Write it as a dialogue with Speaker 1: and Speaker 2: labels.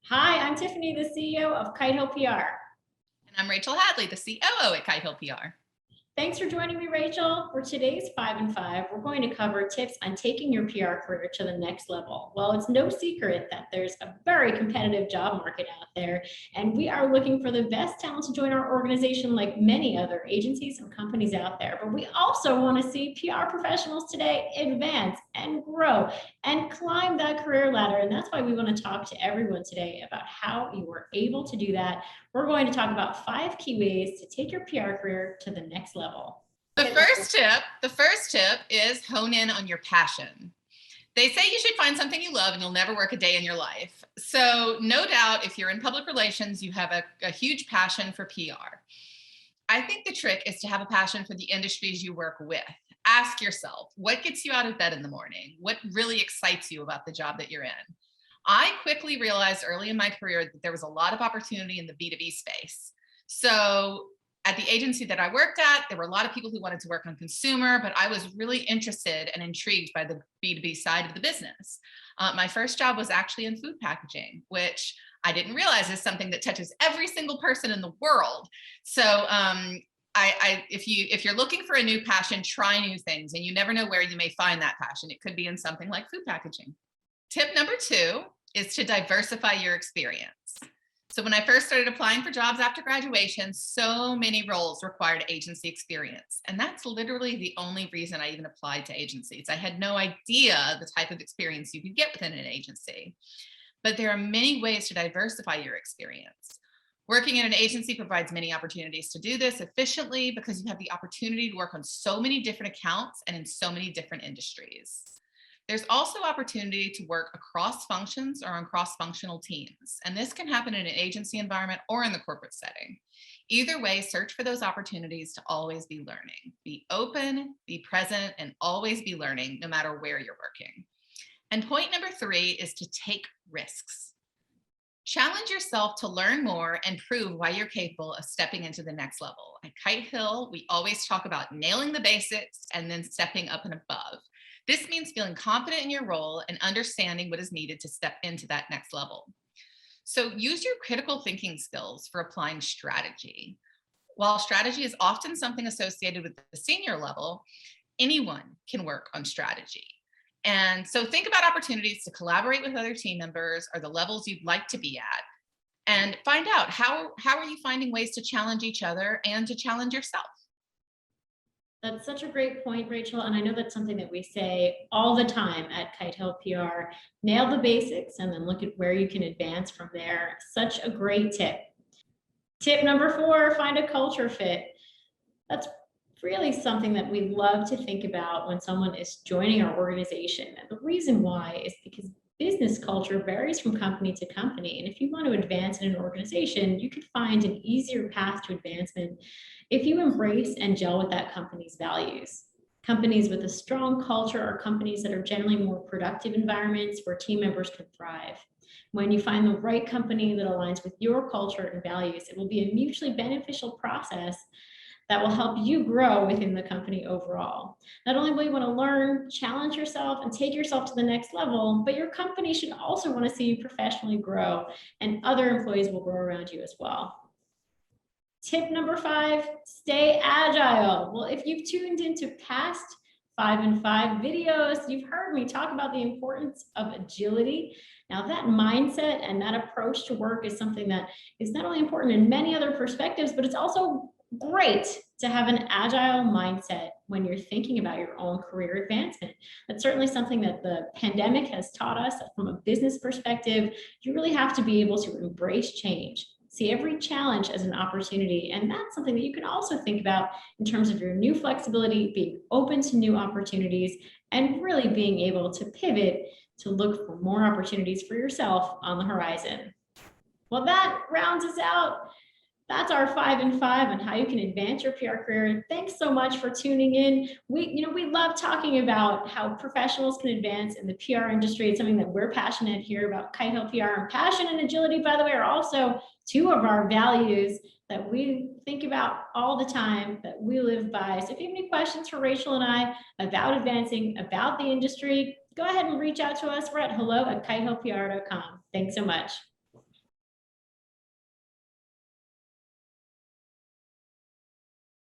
Speaker 1: Hi, I'm Tiffany, the CEO of Kite PR.
Speaker 2: And I'm Rachel Hadley, the COO at Kite PR.
Speaker 1: Thanks for joining me, Rachel. For today's 5 and 5, we're going to cover tips on taking your PR career to the next level. Well, it's no secret that there's a very competitive job market out there, and we are looking for the best talent to join our organization like many other agencies and companies out there. But we also want to see PR professionals today advance and grow and climb that career ladder. And that's why we want to talk to everyone today about how you were able to do that. We're going to talk about 5 key ways to take your PR career to the next level.
Speaker 2: The first tip is hone in on your passion. They say you should find something you love and you'll never work a day in your life. So no doubt if you're in public relations, you have a huge passion for PR. I think the trick is to have a passion for the industries you work with. Ask yourself, what gets you out of bed in the morning? What really excites you about the job that you're in? I quickly realized early in my career that there was a lot of opportunity in the B2B space. So at the agency that I worked at, there were a lot of people who wanted to work on consumer, but I was really interested and intrigued by the B2B side of the business. My first job was actually in food packaging, which I didn't realize is something that touches every single person in the world. So if you're looking for a new passion, try new things, and you never know where you may find that passion. It could be in something like food packaging. Tip number 2 is to diversify your experience. So when I first started applying for jobs after graduation, so many roles required agency experience. And that's literally the only reason I even applied to agencies. I had no idea the type of experience you could get within an agency. But there are many ways to diversify your experience. Working in an agency provides many opportunities to do this efficiently because you have the opportunity to work on so many different accounts and in so many different industries. There's also opportunity to work across functions or on cross-functional teams, and this can happen in an agency environment or in the corporate setting. Either way, search for those opportunities to always be learning. Be open, be present, and always be learning no matter where you're working. And point number 3 is to take risks. Challenge yourself to learn more and prove why you're capable of stepping into the next level. At Kite Hill, we always talk about nailing the basics and then stepping up and above. This means feeling confident in your role and understanding what is needed to step into that next level. So use your critical thinking skills for applying strategy. While strategy is often something associated with the senior level, anyone can work on strategy. And so think about opportunities to collaborate with other team members or the levels you'd like to be at, and find out how are you finding ways to challenge each other and to challenge yourself.
Speaker 1: That's such a great point, Rachel. And I know that's something that we say all the time at Kite PR. Nail the basics and then look at where you can advance from there. Such a great tip. Tip number 4, find a culture fit. That's really something that we love to think about when someone is joining our organization. And the reason why is because business culture varies from company to company. And if you want to advance in an organization, you could find an easier path to advancement if you embrace and gel with that company's values. Companies with a strong culture are companies that are generally more productive environments where team members can thrive. When you find the right company that aligns with your culture and values, it will be a mutually beneficial process that will help you grow within the company overall. Not only will you want to learn, challenge yourself, and take yourself to the next level, but your company should also want to see you professionally grow, and other employees will grow around you as well. Tip number 5, stay agile. Well, if you've tuned into past 5 and 5 videos, you've heard me talk about the importance of agility. Now, that mindset and that approach to work is something that is not only important in many other perspectives, but it's also great to have an agile mindset when you're thinking about your own career advancement. That's certainly something that the pandemic has taught us. From a business perspective, you really have to be able to embrace change. See every challenge as an opportunity. And that's something that you can also think about in terms of your new flexibility, being open to new opportunities, and really being able to pivot to look for more opportunities for yourself on the horizon. Well, that rounds us out. That's our 5 and 5 on how you can advance your PR career. Thanks so much for tuning in. We love talking about how professionals can advance in the PR industry. It's something that we're passionate here about Kite PR. And passion and agility, by the way, are also 2 of our values that we think about all the time, that we live by. So if you have any questions for Rachel and I about advancing, about the industry, go ahead and reach out to us. We're at hello@kitehopr.com. Thanks so much.